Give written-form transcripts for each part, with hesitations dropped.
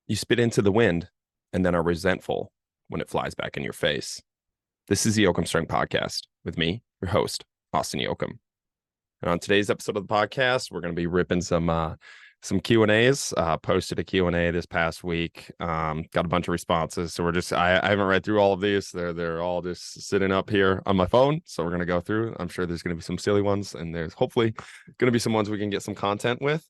You spit into the wind and then are resentful when it flies back in your face. This is the Jochum Strength Podcast with me, your host, Austin Jochum. And on today's episode of the podcast, we're going to be ripping some Q&As. Posted a Q&A this past week. Got a bunch of responses. So I haven't read through all of these. They're all just sitting up here on my phone. So we're going to go through. I'm sure there's going to be some silly ones, and there's hopefully going to be some ones we can get some content with.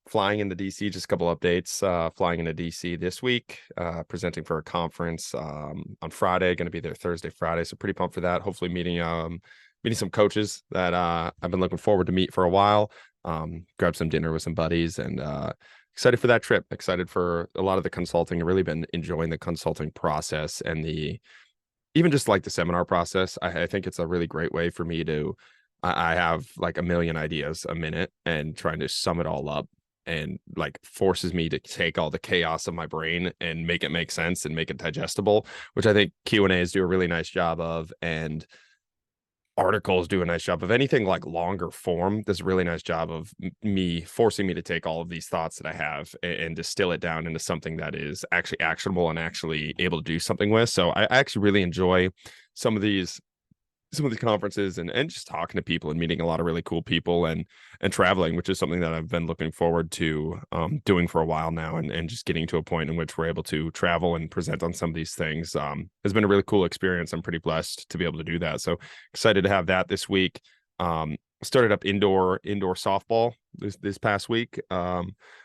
Flying into DC, just a couple updates. Flying into DC this week, presenting for a conference on Friday. Going to be there Thursday, Friday. So pretty pumped for that. Hopefully meeting some coaches that I've been looking forward to meet for a while. Grab some dinner with some buddies, and excited for that trip. Excited for a lot of the consulting. I've really been enjoying the consulting process and even just like the seminar process. I think it's a really great way for me to. I have like a million ideas a minute, and trying to sum it all up and like forces me to take all the chaos of my brain and make it make sense and make it digestible, which I think Q&As do a really nice job of, and articles do a nice job of. Anything like longer form does a really nice job of me forcing me to take all of these thoughts that I have and distill it down into something that is actually actionable and actually able to do something with. So I actually really enjoy some of these conferences and just talking to people and meeting a lot of really cool people and traveling, which is something that I've been looking forward to doing for a while now, and just getting to a point in which we're able to travel and present on some of these things has been a really cool experience. I'm pretty blessed to be able to do that. So excited to have that this week. Started up indoor softball this past week.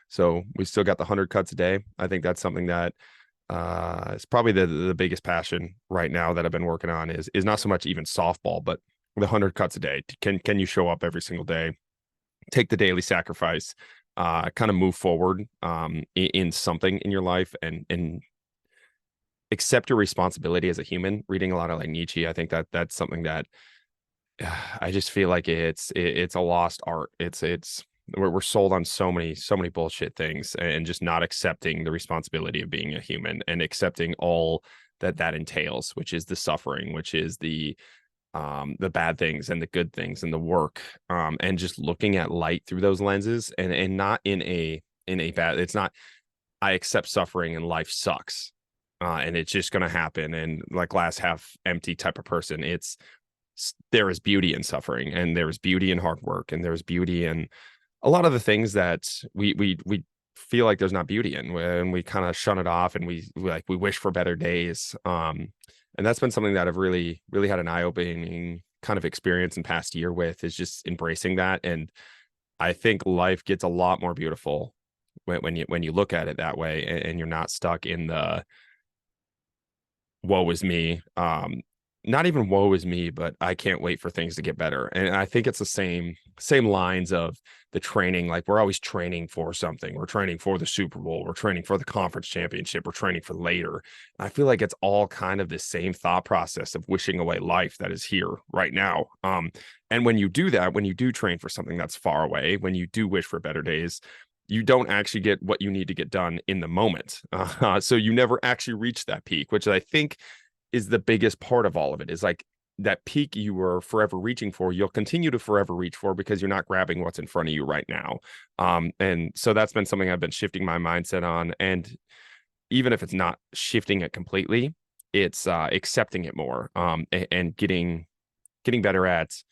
So we still got the 100 cuts a day. I think that's something that it's probably the biggest passion right now that I've been working on is not so much even softball, but the 100 cuts a day. Can you show up every single day, take the daily sacrifice, kind of move forward in something in your life, and accept your responsibility as a human. Reading a lot of like Nietzsche, I think that's something that I just feel like it's a lost art. We're sold on so many bullshit things, and just not accepting the responsibility of being a human and accepting all that entails, which is the suffering, which is the bad things and the good things and the work, and just looking at light through those lenses, and not in a bad. It's not I accept suffering and life sucks, and it's just going to happen, and like glass half empty type of person. There is beauty in suffering, and there is beauty in hard work, and there's beauty in a lot of the things that we feel like there's not beauty in, and we kind of shun it off, and we wish for better days. And that's been something that I've really had an eye-opening kind of experience in past year with, is just embracing that. And I think life gets a lot more beautiful when you look at it that way, and you're not stuck in the woe is me. Not even woe is me, but I can't wait for things to get better. And I think it's the same lines of the training. Like, we're always training for something. We're training for the Super Bowl. We're training for the conference championship. We're training for later. And I feel like it's all kind of the same thought process of wishing away life that is here right now. And when you do that, when you do train for something that's far away, when you do wish for better days, you don't actually get what you need to get done in the moment. So you never actually reach that peak, which I think is the biggest part of all of it. Is like that peak you were forever reaching for, you'll continue to forever reach for, because you're not grabbing what's in front of you right now. And so that's been something I've been shifting my mindset on. And even if it's not shifting it completely, it's accepting it more, and getting better at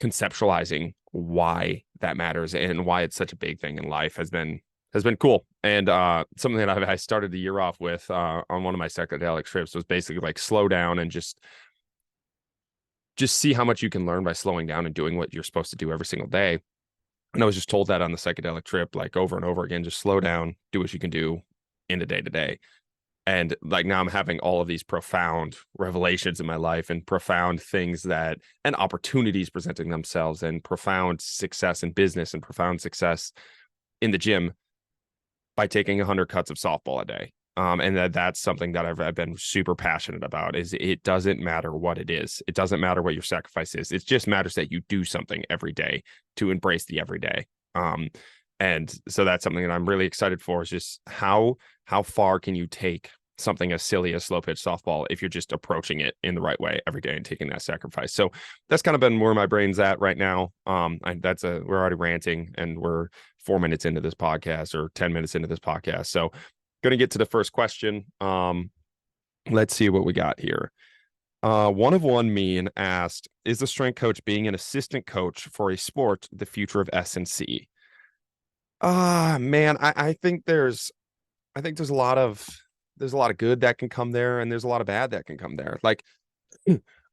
conceptualizing why that matters and why it's such a big thing in life has been cool. And something that I started the year off with on one of my psychedelic trips was basically like slow down and just see how much you can learn by slowing down and doing what you're supposed to do every single day. And I was just told that on the psychedelic trip, like over and over again, just slow down, do what you can do in the day to day. And like now I'm having all of these profound revelations in my life, and profound things and opportunities presenting themselves, and profound success in business, and profound success in the gym, by taking 100 cuts of softball a day. And that's something that I've been super passionate about. Is it doesn't matter what it is. It doesn't matter what your sacrifice is. It just matters that you do something every day to embrace the everyday. And so that's something that I'm really excited for, is just how far can you take something as silly as slow pitch softball if you're just approaching it in the right way every day and taking that sacrifice. So that's kind of been where my brain's at right now. We're already ranting and we're 4 minutes into this podcast or 10 minutes into this podcast. So going to get to the first question. Let's see what we got here. One of one mean asked, is the strength coach being an assistant coach for a sport the future of S&C? Man, I think there's a lot of good that can come there, and there's a lot of bad that can come there. Like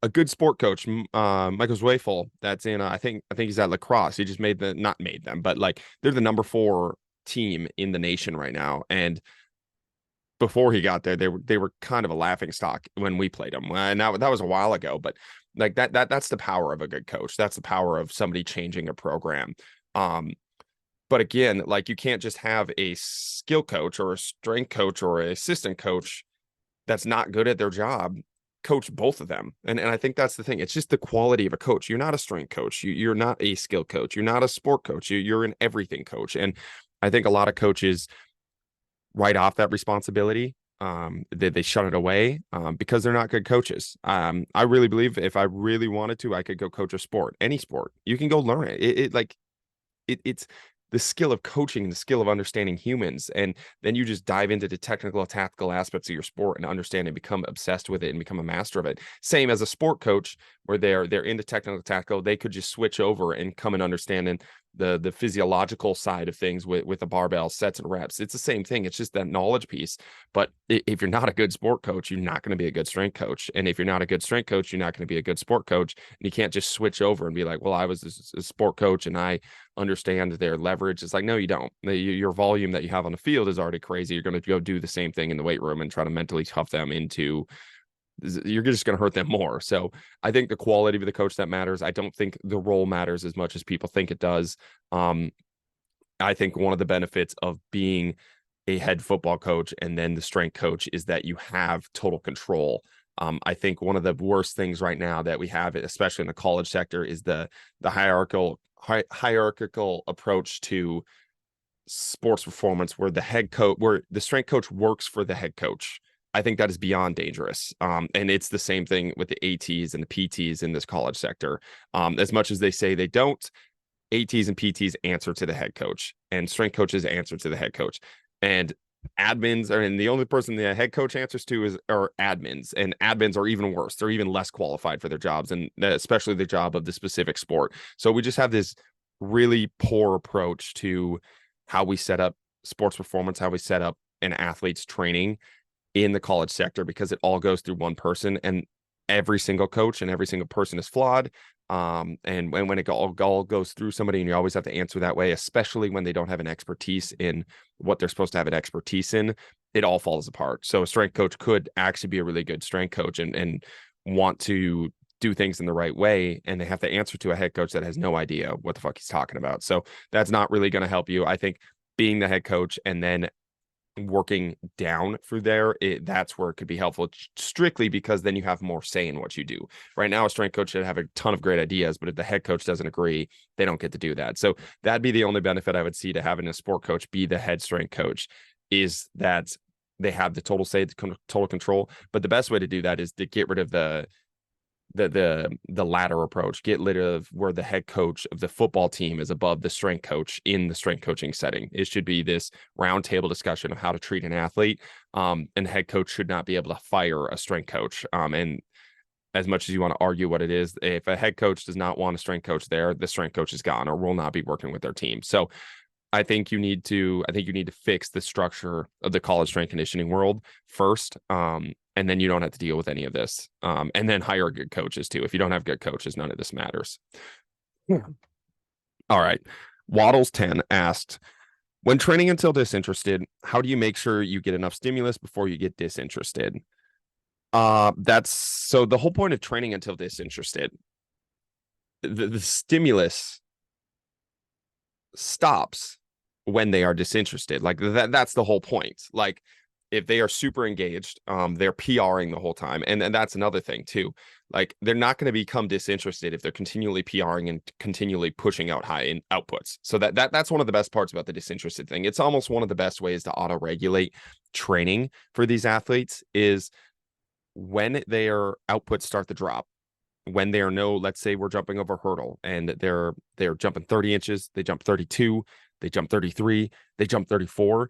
a good sport coach, Michael Zweifel, that's in I think he's at lacrosse. He just not made them, but like they're the number 4 team in the nation right now. And before he got there, they were kind of a laughing stock when we played them. And that was a while ago, but like that's the power of a good coach. That's the power of somebody changing a program. But again, like you can't just have a skill coach or a strength coach or an assistant coach that's not good at their job coach both of them. And I think that's the thing. It's just the quality of a coach. You're not a strength coach. You're not a skill coach. You're not a sport coach. You're an everything coach. And I think a lot of coaches write off that responsibility. They shut it away because they're not good coaches. I really believe if I really wanted to, I could go coach a sport, any sport. You can go learn it. It's the skill of coaching, the skill of understanding humans. And then you just dive into the technical, tactical aspects of your sport and understand and become obsessed with it and become a master of it. Same as a sport coach where they're into technical, tactical, they could just switch over and come and understanding the physiological side of things with the barbell sets and reps. It's the same thing. It's just that knowledge piece. But if you're not a good sport coach, you're not going to be a good strength coach. And if you're not a good strength coach, you're not going to be a good sport coach. And you can't just switch over and be like, well, I was a sport coach and I understand their leverage. It's like, no, you don't. Your volume that you have on the field is already crazy. You're going to go do the same thing in the weight room and try to mentally tough them into, you're just going to hurt them more. So I think the quality of the coach that matters. I don't think the role matters as much as people think it does. I think one of the benefits of being a head football coach and then the strength coach is that you have total control. I think one of the worst things right now that we have, especially in the college sector, is the hierarchical approach to sports performance where the strength coach works for the head coach. I think that is beyond dangerous. And it's the same thing with the ATs and the PTs in this college sector. As much as they say they don't, ATs and PTs answer to the head coach and strength coaches answer to the head coach. And admins and the only person the head coach answers to are admins, and admins are even worse. They're even less qualified for their jobs, and especially the job of the specific sport. So we just have this really poor approach to how we set up sports performance, how we set up an athlete's training in the college sector, because it all goes through one person, and every single coach and every single person is flawed. And when it all goes through somebody, and you always have to answer that way, especially when they don't have an expertise in what they're supposed to have an expertise in, it all falls apart. So a strength coach could actually be a really good strength coach and want to do things in the right way, and they have to answer to a head coach that has no idea what the fuck he's talking about. So that's not really going to help you. I think being the head coach and then working down through there, that's where it could be helpful, strictly because then you have more say in what you do. Right now, a strength coach should have a ton of great ideas, but if the head coach doesn't agree, they don't get to do that. So that'd be the only benefit I would see to having a sport coach be the head strength coach, is that they have the total say, the total control. But the best way to do that is to get rid of the ladder approach, get rid of where the head coach of the football team is above the strength coach in the strength coaching setting. It should be this roundtable discussion of how to treat an athlete. And the head coach should not be able to fire a strength coach. And as much as you want to argue what it is, if a head coach does not want a strength coach there, the strength coach is gone or will not be working with their team. So I think you need to fix the structure of the college strength conditioning world first. And then you don't have to deal with any of this. And then hire good coaches too. If you don't have good coaches, none of this matters. Yeah. All right. Waddles 10 asked, when training until disinterested, how do you make sure you get enough stimulus before you get disinterested? So the whole point of training until disinterested, the stimulus stops when they are disinterested. Like that's the whole point. Like if they are super engaged, they're PRing the whole time. And that's another thing too. Like they're not going to become disinterested if they're continually PRing and continually pushing out high in outputs. So that's one of the best parts about the disinterested thing. It's almost one of the best ways to auto-regulate training for these athletes is when their outputs start to drop, when they are let's say we're jumping over a hurdle and they're jumping 30 inches, they jump 32, they jump 33, they jump 34.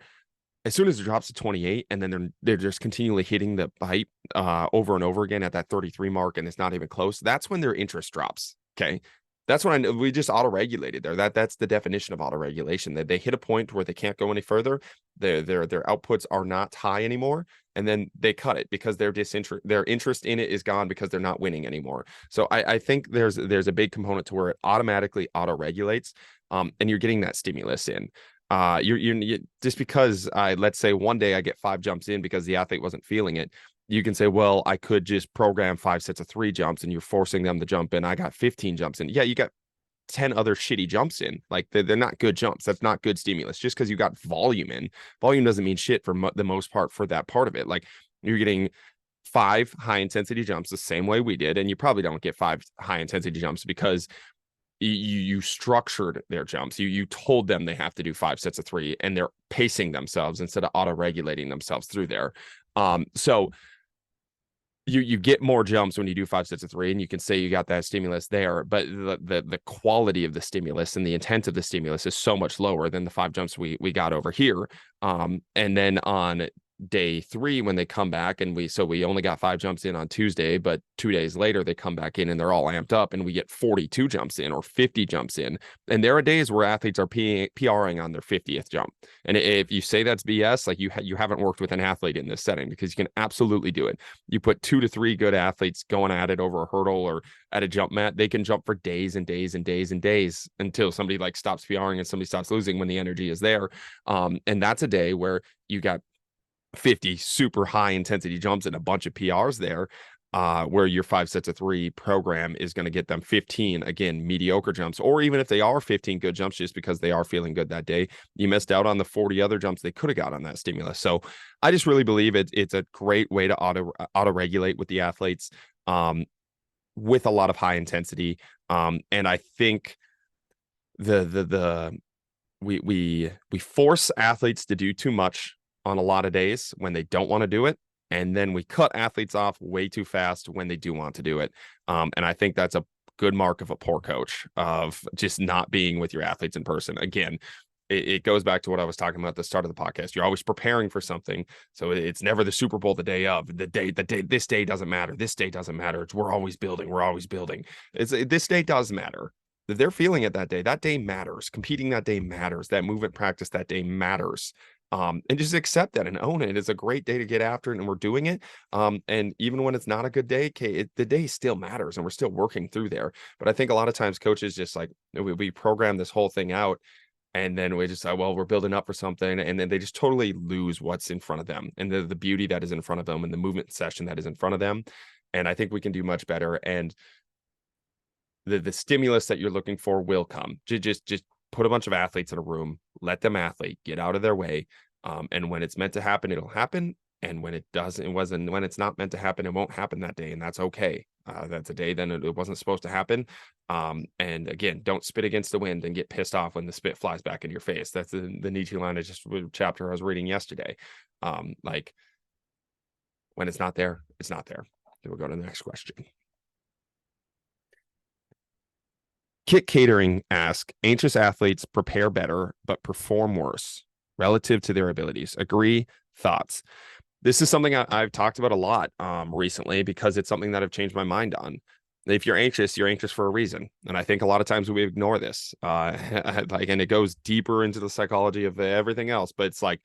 As soon as it drops to 28, and then they're just continually hitting the height over and over again at that 33 mark, and it's not even close. That's when their interest drops. Okay, that's when we just auto-regulated there. That's the definition of auto-regulation. That they hit a point where they can't go any further. Their outputs are not high anymore, and then they cut it because their interest in it is gone because they're not winning anymore. So I think there's a big component to where it automatically auto-regulates, and you're getting that stimulus in. You just because let's say one day I get 5 jumps in because the athlete wasn't feeling it, you can say, well, I could just program 5 sets of 3 jumps and you're forcing them to jump in. I got 15 jumps in. Yeah, you got 10 other shitty jumps in. Like they're not good jumps. That's not good stimulus. Just because you got volume in, volume doesn't mean shit for the most part for that part of it. Like you're getting 5 high intensity jumps the same way we did, and you probably don't get 5 high intensity jumps because you structured their jumps. You told them they have to do 5 sets of 3, and they're pacing themselves instead of auto-regulating themselves through there. So you get more jumps when you do 5 sets of 3, and you can say you got that stimulus there, but the quality of the stimulus and the intent of the stimulus is so much lower than the 5 jumps we got over here. And then on day 3 when they come back, and we only got 5 jumps in on Tuesday, but 2 days later they come back in and they're all amped up and we get 42 jumps in or 50 jumps in. And there are days where athletes are PRing on their 50th jump. And if you say that's BS, like you haven't worked with an athlete in this setting, because you can absolutely do it. You put 2 to 3 good athletes going at it over a hurdle or at a jump mat, they can jump for days and days and days and days until somebody like stops PRing and somebody stops losing when the energy is there. And that's a day where you got 50 super high intensity jumps and a bunch of PRs there, where your 5 sets of 3 program is going to get them 15, again, mediocre jumps, or even if they are 15 good jumps, just because they are feeling good that day, you missed out on the 40 other jumps they could have got on that stimulus. So I just really believe it's a great way to auto-regulate with the athletes, with a lot of high intensity. And I think we force athletes to do too much on a lot of days when they don't want to do it, and then we cut athletes off way too fast when they do want to do it. And I think that's a good mark of a poor coach, of just not being with your athletes in person. Again, it goes back to what I was talking about at the start of the podcast. You're always preparing for something, so it's never the Super Bowl the day of. The day this day doesn't matter. This day doesn't matter. We're always building. This day does matter. They're feeling it that day. That day matters. Competing that day matters. That movement practice that day matters. And just accept that and own it. It's a great day to get after it, and we're doing it. And even when it's not a good day, the day still matters, and we're still working through there. But I think a lot of times coaches just like we program this whole thing out, and then we just say, well, we're building up for something, and then they just totally lose what's in front of them, and the beauty that is in front of them, and the movement session that is in front of them. And I think we can do much better. And the stimulus that you're looking for will come. Just put a bunch of athletes in a room, let them athlete, get out of their way. And when it's meant to happen, it'll happen. And when it doesn't, when it's not meant to happen, it won't happen that day. And that's okay. That's a day then it wasn't supposed to happen. And again, don't spit against the wind and get pissed off when the spit flies back in your face. That's the Nietzsche line chapter I was reading yesterday. Like when it's not there, it's not there. Then we'll go to the next question. Kit Catering asks, anxious athletes prepare better, but perform worse relative to their abilities. Agree? Thoughts? This is something I've talked about a lot recently, because it's something that I've changed my mind on. If you're anxious for a reason. And I think a lot of times we ignore this. And it goes deeper into the psychology of everything else. But it's like,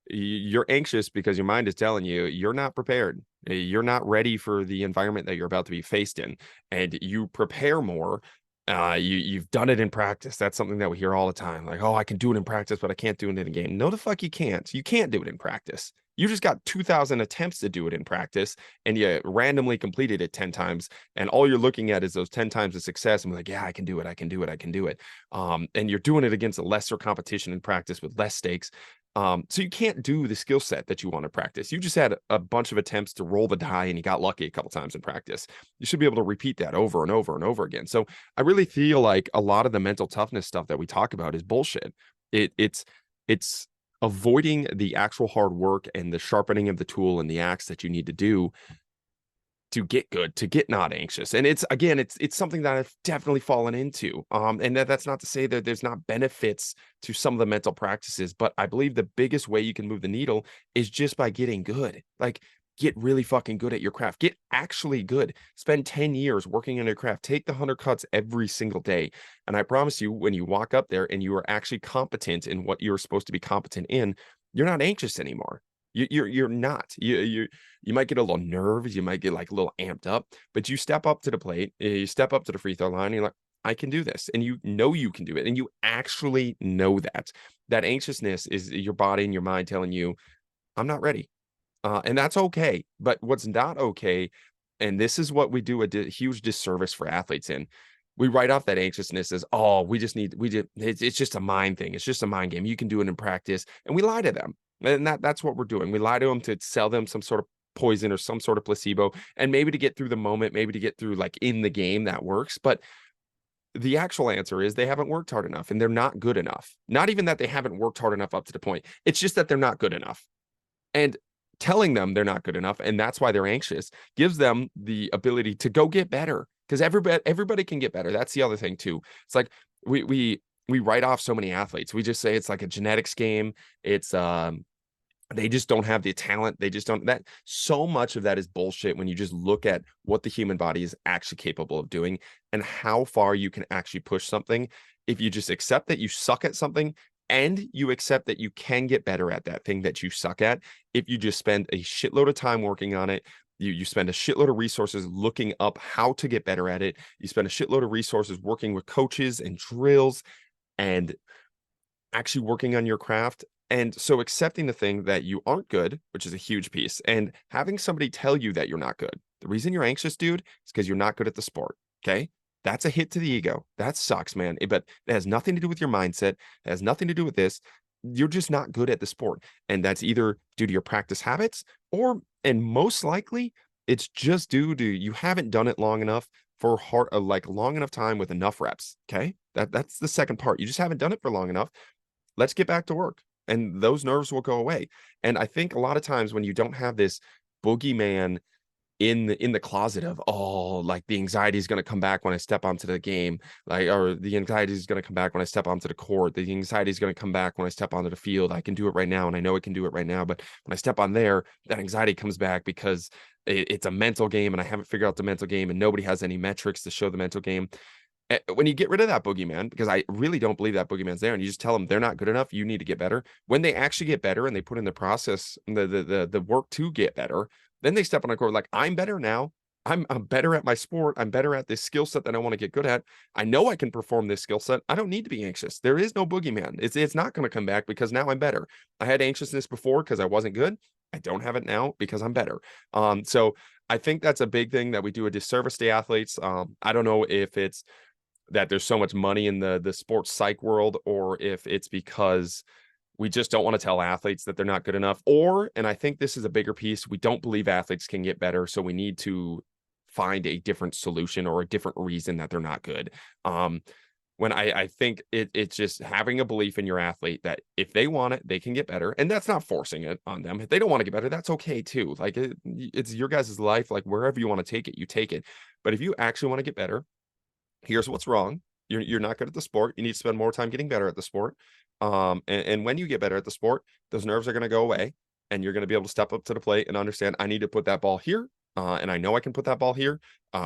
you're anxious because your mind is telling you you're not prepared. You're not ready for the environment that you're about to be faced in. And you prepare more. You've done it in practice. That's something that we hear all the time. Like, oh, I can do it in practice, but I can't do it in a game. No, the fuck you can't. You can't do it in practice. You just got 2,000 attempts to do it in practice, and you randomly completed it 10 times. And all you're looking at is those 10 times of success. And we're like, yeah, I can do it. I can do it. I can do it. And you're doing it against a lesser competition in practice with less stakes. So you can't do the skill set that you want to practice. You just had a bunch of attempts to roll the die and you got lucky a couple times in practice. You should be able to repeat that over and over and over again. So I really feel like a lot of the mental toughness stuff that we talk about is bullshit. It's avoiding the actual hard work and the sharpening of the tool and the axe that you need to do to get good, to get not anxious. And it's again, it's something that I've definitely fallen into. And that's not to say that there's not benefits to some of the mental practices, but I believe the biggest way you can move the needle is just by getting good. Like, get really fucking good at your craft. Get actually good. Spend 10 years working on your craft. Take the 100 cuts every single day. And I promise you, when you walk up there and you are actually competent in what you're supposed to be competent in, you're not anxious anymore. You're not. You might get a little nervous, you might get like a little amped up, but you step up to the plate, you step up to the free throw line, and you're like, I can do this. And you know you can do it. And you actually know that. That anxiousness is your body and your mind telling you, I'm not ready. And that's okay. But what's not okay, and this is what we do a huge disservice for athletes in. We write off that anxiousness as, oh, it's just a mind thing. It's just a mind game. You can do it in practice. And we lie to them. And that's what we're doing. We lie to them to sell them some sort of poison or some sort of placebo. And maybe to get through the moment, maybe to get through like in the game, that works. But the actual answer is they haven't worked hard enough and they're not good enough. Not even that they haven't worked hard enough up to the point. It's just that they're not good enough. And telling them they're not good enough and that's why they're anxious gives them the ability to go get better, because everybody can get better. That's the other thing too. It's like we write off so many athletes. We just say it's like a genetics game. It's they just don't have the talent. They just don't. That so much of that is bullshit when you just look at what the human body is actually capable of doing and how far you can actually push something. If you just accept that you suck at something and you accept that you can get better at that thing that you suck at, if you just spend a shitload of time working on it, you spend a shitload of resources looking up how to get better at it, you spend a shitload of resources working with coaches and drills and actually working on your craft. And so accepting the thing that you aren't good, which is a huge piece, and having somebody tell you that you're not good. The reason you're anxious, dude, is because you're not good at the sport. Okay. That's a hit to the ego. That sucks, man. But it has nothing to do with your mindset. It has nothing to do with this. You're just not good at the sport. And that's either due to your practice habits or, and most likely, it's just due to you haven't done it long enough for like long enough time with enough reps. Okay. That's the second part. You just haven't done it for long enough. Let's get back to work. And those nerves will go away. And I think a lot of times when you don't have this boogeyman in the closet of, oh, like the anxiety is going to come back when I step onto the game, like, or the anxiety is going to come back when I step onto the court, the anxiety is going to come back when I step onto the field. I can do it right now and I know I can do it right now, but when I step on there, that anxiety comes back because it's a mental game and I haven't figured out the mental game and nobody has any metrics to show the mental game. When you get rid of that boogeyman, because I really don't believe that boogeyman's there, and you just tell them they're not good enough, you need to get better. When they actually get better and they put in the process, the work to get better, then they step on the court like, I'm better now. I'm better at my sport. I'm better at this skill set that I want to get good at. I know I can perform this skill set. I don't need to be anxious. There is no boogeyman. It's not going to come back because now I'm better. I had anxiousness before because I wasn't good. I don't have it now because I'm better. So I think that's a big thing that we do a disservice to athletes. I don't know if it's that there's so much money in the sports psych world, or if it's because we just don't want to tell athletes that they're not good enough, or, and I think this is a bigger piece, we don't believe athletes can get better. So we need to find a different solution or a different reason that they're not good. When I think it's just having a belief in your athlete that if they want it, they can get better. And that's not forcing it on them. If they don't want to get better, that's okay too. Like it's your guys' life. Like wherever you want to take it, you take it. But if you actually want to get better, here's what's wrong. You're not good at the sport. You need to spend more time getting better at the sport. And when you get better at the sport, those nerves are going to go away and you're going to be able to step up to the plate and understand I need to put that ball here. And I know I can put that ball here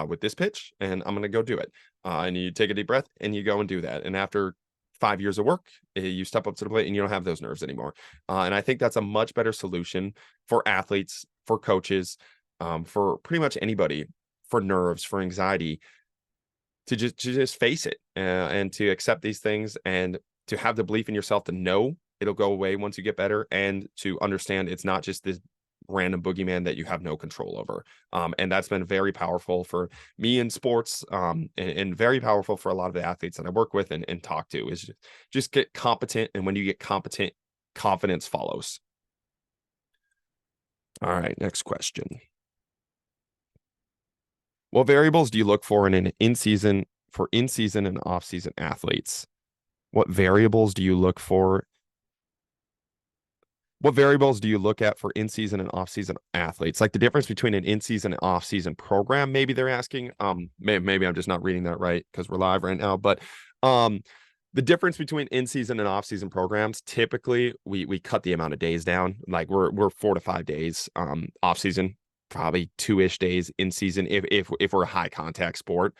with this pitch and I'm going to go do it. And you take a deep breath and you go and do that. And after 5 years of work, you step up to the plate and you don't have those nerves anymore. And I think that's a much better solution for athletes, for coaches, for pretty much anybody, for nerves, for anxiety, to just face it and to accept these things and to have the belief in yourself to know it'll go away once you get better, and to understand it's not just this random boogeyman that you have no control over. And that's been very powerful for me in sports, and very powerful for a lot of the athletes that I work with and talk to, is just get competent. And when you get competent, confidence follows. All right, next question. What variables do you look for in in-season and off-season athletes? What variables do you look for? What variables do you look at for in-season and off-season athletes? Like the difference between an in-season and off-season program, maybe they're asking. Maybe I'm just not reading that right because we're live right now. But the difference between in-season and off-season programs, typically we cut the amount of days down. Like we're 4 to 5 days. Off-season, probably 2-ish days in season if we're a high contact sport.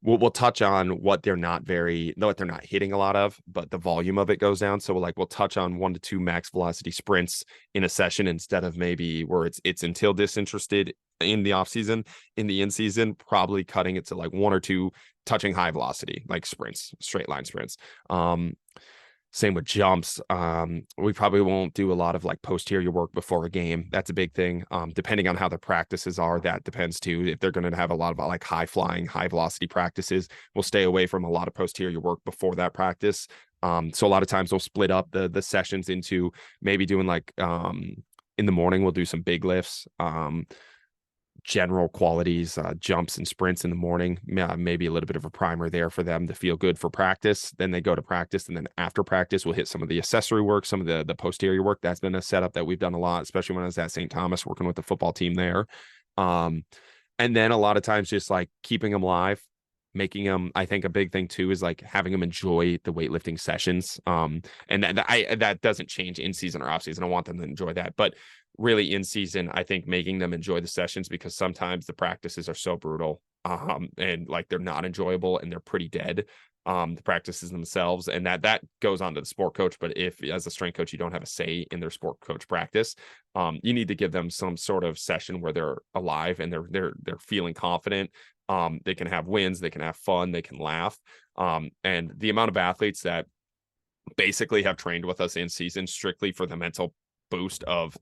We'll touch on what they're not hitting a lot of, but the volume of it goes down. So we'll touch on 1 to 2 max velocity sprints in a session instead of maybe where it's until disinterested in the off season. In the in season, probably cutting it to 1 or 2 touching high velocity, like sprints, straight line sprints. Same with jumps. We probably won't do a lot of posterior work before a game. That's a big thing. Depending on how the practices are, that depends too. If they're going to have a lot of high flying, high velocity practices, we'll stay away from a lot of posterior work before that practice. So a lot of times we'll split up the sessions into maybe doing in the morning, we'll do some big lifts, general qualities, jumps and sprints in the morning, maybe a little bit of a primer there for them to feel good for practice. Then they go to practice, and then after practice we'll hit some of the accessory work, some of the posterior work. That's been a setup that we've done a lot, especially when I was at St. Thomas working with the football team there. And then a lot of times just keeping them live, making them, I think a big thing too is having them enjoy the weightlifting sessions. And that doesn't change in season or off season. I want them to enjoy that, but really in season, I think making them enjoy the sessions, because sometimes the practices are so brutal, and they're not enjoyable and they're pretty dead, the practices themselves. And that goes on to the sport coach. But if as a strength coach, you don't have a say in their sport coach practice, you need to give them some sort of session where they're alive and they're feeling confident. They can have wins, they can have fun, they can laugh. And the amount of athletes that basically have trained with us in season strictly for the mental boost of,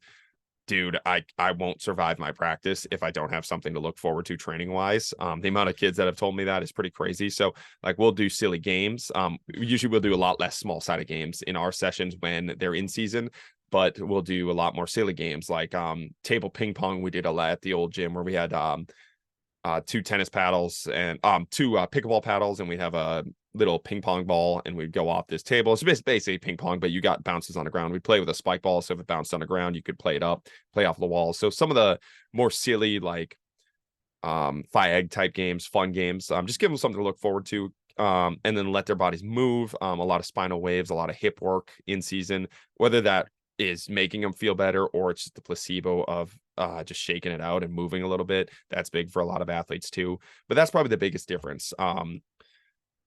dude, I won't survive my practice if I don't have something to look forward to training wise. The amount of kids that have told me that is pretty crazy. So we'll do silly games. Usually we'll do a lot less small sided games in our sessions when they're in season, but we'll do a lot more silly games table ping pong. We did a lot at the old gym where we had 2 tennis paddles and 2 pickleball paddles, and we have a little ping pong ball, and we'd go off this table. It's basically ping pong, but you got bounces on the ground. We'd play with a spike ball, so if it bounced on the ground, you could play it up, play off the wall. So some of the more silly egg type games, fun games, just give them something to look forward to, and then let their bodies move. A lot of spinal waves, a lot of hip work in season, whether that is making them feel better or it's just the placebo of just shaking it out and moving a little bit. That's big for a lot of athletes too, but that's probably the biggest difference.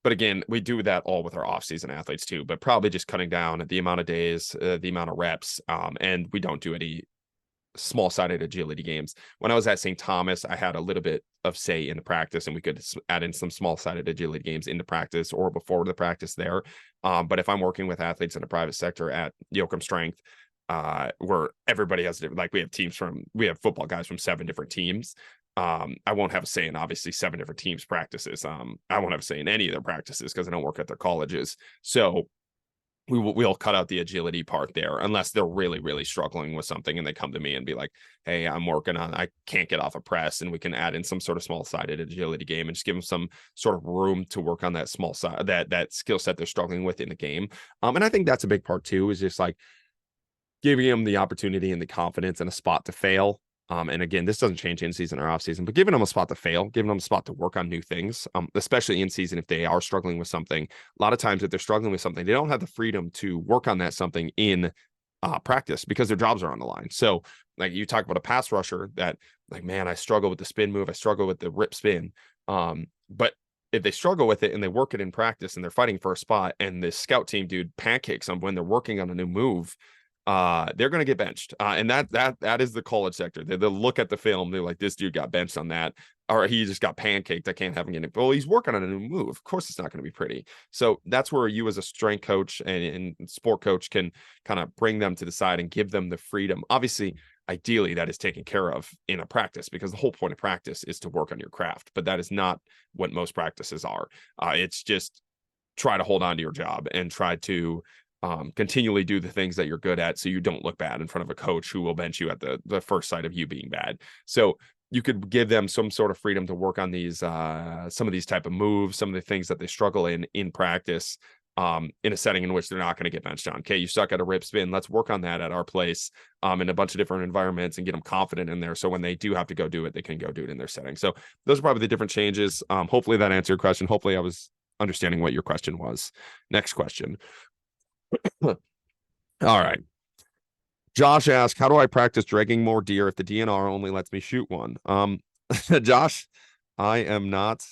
But again, we do that all with our off-season athletes too, but probably just cutting down the amount of days, the amount of reps, and we don't do any small-sided agility games. When I was at St. Thomas, I had a little bit of say in the practice, and we could add in some small-sided agility games into practice or before the practice there. But if I'm working with athletes in the private sector at Jochum Strength, where everybody has we have football guys from 7 different teams. I won't have a say in obviously 7 different teams practices. I won't have a say in any of their practices because I don't work at their colleges. So we'll cut out the agility part there unless they're really, really struggling with something and they come to me and be like, hey, I can't get off a press, and we can add in some sort of small-sided agility game and just give them some sort of room to work on that small side, that skill set they're struggling with in the game. And I think that's a big part too, is just giving them the opportunity and the confidence and a spot to fail. And again, this doesn't change in season or off season, but giving them a spot to fail, giving them a spot to work on new things, especially in season if they are struggling with something. A lot of times if they're struggling with something, they don't have the freedom to work on that something in practice because their jobs are on the line. So you talk about a pass rusher that man, I struggle with the spin move. I struggle with the rip spin. But if they struggle with it and they work it in practice and they're fighting for a spot and the scout team dude pancakes them when they're working on a new move, they're going to get benched. And that is the college sector. They'll look at the film. They're like, this dude got benched on that, or he just got pancaked. I can't have him get it. Well, he's working on a new move. Of course, it's not going to be pretty. So that's where you as a strength coach and sport coach can kind of bring them to the side and give them the freedom. Obviously, ideally, that is taken care of in a practice, because the whole point of practice is to work on your craft. But that is not what most practices are. It's just try to hold on to your job and try to continually do the things that you're good at, so you don't look bad in front of a coach who will bench you at the first sight of you being bad. So you could give them some sort of freedom to work on these some of these type of moves, some of the things that they struggle in practice, in a setting in which they're not going to get benched on. Okay, you suck at a rip spin. Let's work on that at our place, in a bunch of different environments, and get them confident in there. So when they do have to go do it, they can go do it in their setting. So those are probably the different changes. Hopefully that answered your question. Hopefully I was understanding what your question was. Next question. All right. Josh asked, how do I practice dragging more deer if the DNR only lets me shoot one? Josh, I am not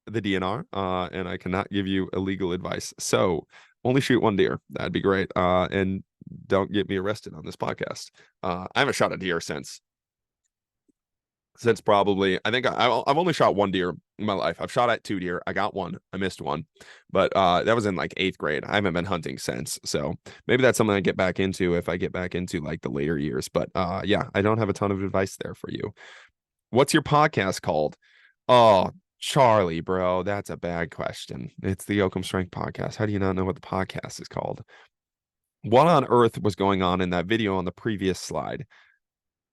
the DNR, and I cannot give you illegal advice. So only shoot one deer. That'd be great. And don't get me arrested on this podcast. I haven't shot a deer since probably, I think I've only shot one deer in my life. I've shot at 2 deer. I got one. I missed one, but that was in like 8th grade. I haven't been hunting since. So maybe that's something I get back into if I get back into like the later years. But yeah, I don't have a ton of advice there for you. What's your podcast called? Oh, Charlie, bro, that's a bad question. It's the Jochum Strength Podcast. How do you not know what the podcast is called? What on earth was going on in that video on the previous slide?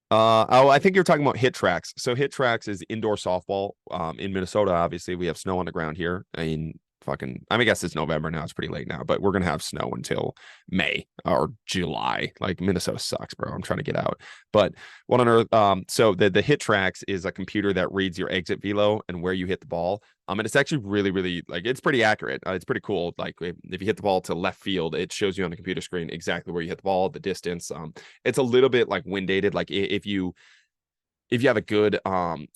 I think you're talking about Hit Tracks. So Hit Tracks is indoor softball. In Minnesota, obviously, we have snow on the ground here. I guess it's November now. It's pretty late now, but we're gonna have snow until May or July. Like Minnesota sucks, bro. I'm trying to get out. But what on earth? So the Hit Tracks is a computer that reads your exit velo and where you hit the ball. And it's actually really, really like it's pretty accurate. It's pretty cool. Like if you hit the ball to left field, it shows you on the computer screen exactly where you hit the ball, the distance. It's a little bit like wind dated. Like if you have a good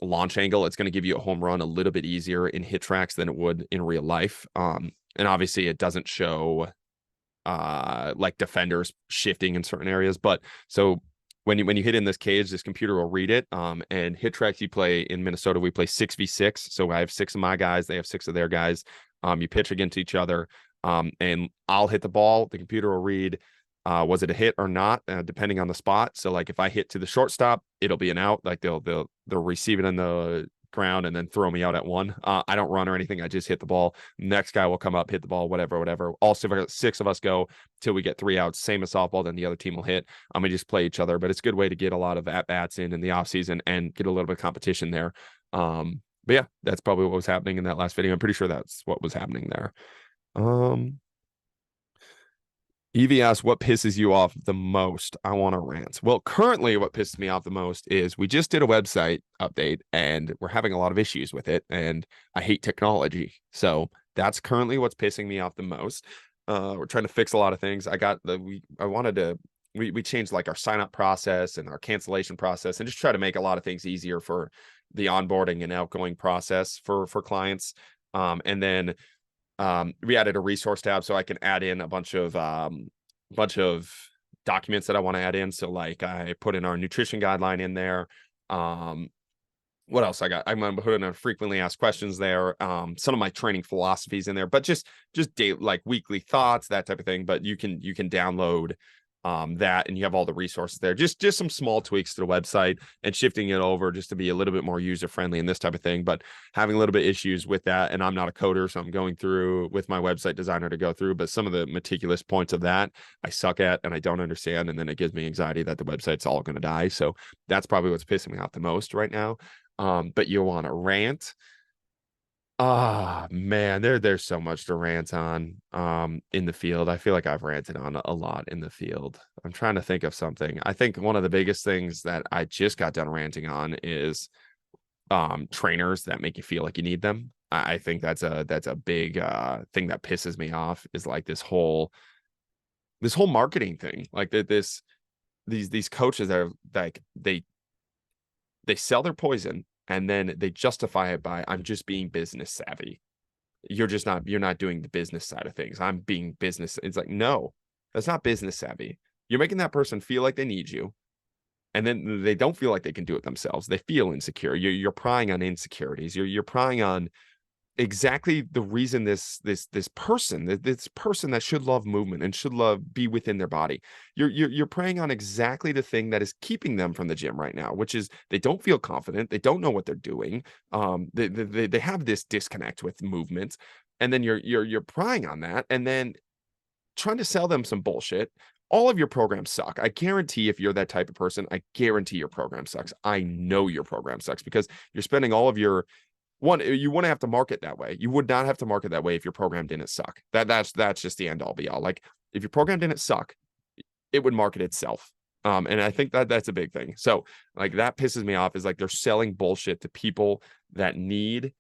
launch angle, it's going to give you a home run a little bit easier in Hit Tracks than it would in real life. And obviously it doesn't show like defenders shifting in certain areas. But so when you hit in this cage, this computer will read it. And Hit Tracks, you play in Minnesota, we play 6v6. So I have 6 of my guys, they have 6 of their guys. You pitch against each other, and I'll hit the ball. The computer will read, was it a hit or not, depending on the spot. So like if I hit to the shortstop, it'll be an out. Like they'll receive it in the ground and then throw me out at 1. I don't run or anything. I just hit the ball. Next guy will come up, hit the ball, whatever. All 6 of us go till we get 3 outs. Same as softball. Then the other team will hit. We just play each other. But it's a good way to get a lot of at bats in the off season and get a little bit of competition there. But yeah, that's probably what was happening in that last video. I'm pretty sure that's what was happening there. Evie asks, what pisses you off the most? I want to rant. Well, currently what pisses me off the most is we just did a website update and we're having a lot of issues with it. And I hate technology. So that's currently what's pissing me off the most. We're trying to fix a lot of things. We changed like our sign up process and our cancellation process and just try to make a lot of things easier for the onboarding and outgoing process for clients. And then we added a resource tab so I can add in a bunch of documents that I want to add in. So like I put in our nutrition guideline in there. What else I got? I'm going to put in a frequently asked questions there. Some of my training philosophies in there, but just like weekly thoughts, that type of thing. But you can download that and you have all the resources there. Just some small tweaks to the website and shifting it over just to be a little bit more user friendly and this type of thing, but having a little bit issues with that. And I'm not a coder, so I'm going through with my website designer to go through, but some of the meticulous points of that I suck at and I don't understand, and then it gives me anxiety that the website's all going to die. So that's probably what's pissing me off the most right now. But you want to rant? Man, there's so much to rant on in the field. I feel like I've ranted on a lot in the field. I'm trying to think of something. I think one of the biggest things that I just got done ranting on is trainers that make you feel like you need them. I think that's a big thing that pisses me off, is like this whole marketing thing. Like these coaches that are like they sell their poison. And then they justify it by, I'm just being business savvy. You're not doing the business side of things. I'm being business. It's like, no, that's not business savvy. You're making that person feel like they need you. And then they don't feel like they can do it themselves. They feel insecure. You're prying on insecurities. You're prying on exactly the reason this person that should love movement and should be within their body, you're preying on exactly the thing that is keeping them from the gym right now, which is they don't feel confident, they don't know what they're doing, they have this disconnect with movement, and then you're prying on that, and then trying to sell them some bullshit. All of your programs suck. I guarantee if you're that type of person, I guarantee your program sucks. I know your program sucks because you're spending all of your you wouldn't have to market that way. You would not have to market that way if your program didn't suck. That's just the end all be all. Like if your program didn't suck, it would market itself. And I think that's a big thing. So like that pisses me off is like they're selling bullshit to people that need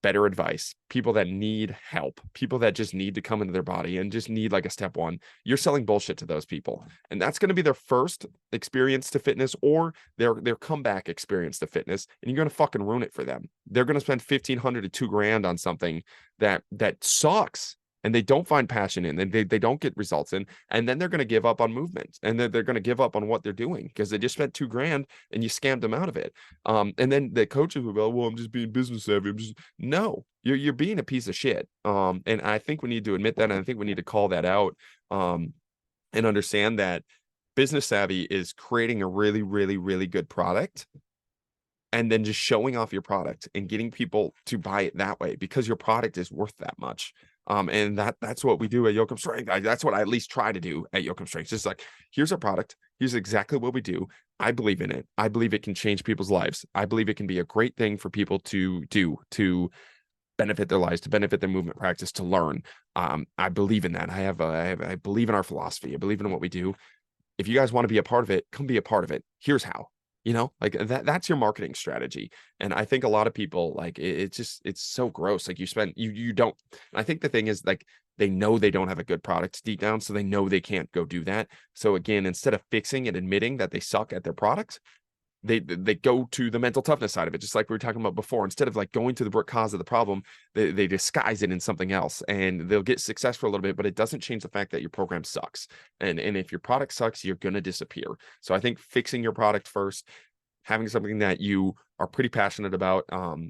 better advice, people that need help, people that just need to come into their body and just need like a step one. You're selling bullshit to those people. And that's going to be their first experience to fitness or their comeback experience to fitness. And you're going to fucking ruin it for them. They're going to spend $1,500 to $2,000 on something that sucks and they don't find passion in and they don't get results in. And then they're going to give up on movement and then they're going to give up on what they're doing because they just spent $2,000 and you scammed them out of it. And then the coaches will go, well, I'm just being business savvy. No, you're being a piece of shit. And I think we need to admit that. And I think we need to call that out and understand that business savvy is creating a really, really, really good product and then just showing off your product and getting people to buy it that way because your product is worth that much. And that's what we do at Jochum Strength. That's what I at least try to do at Jochum Strength. Just like, here's our product. Here's exactly what we do. I believe in it. I believe it can change people's lives. I believe it can be a great thing for people to do, to benefit their lives, to benefit their movement practice, to learn. I believe in that. I believe in our philosophy. I believe in what we do. If you guys want to be a part of it, come be a part of it. Here's how. Like that's your marketing strategy. And I think a lot of people like it's so gross. Like you don't. I think the thing is like they know they don't have a good product deep down, so they know they can't go do that. So again, instead of fixing and admitting that they suck at their product, they go to the mental toughness side of it, just like we were talking about before. Instead of like going to the root cause of the problem, they disguise it in something else and they'll get success for a little bit, but it doesn't change the fact that your program sucks. And if your product sucks, you're going to disappear. So I think fixing your product first, having something that you are pretty passionate about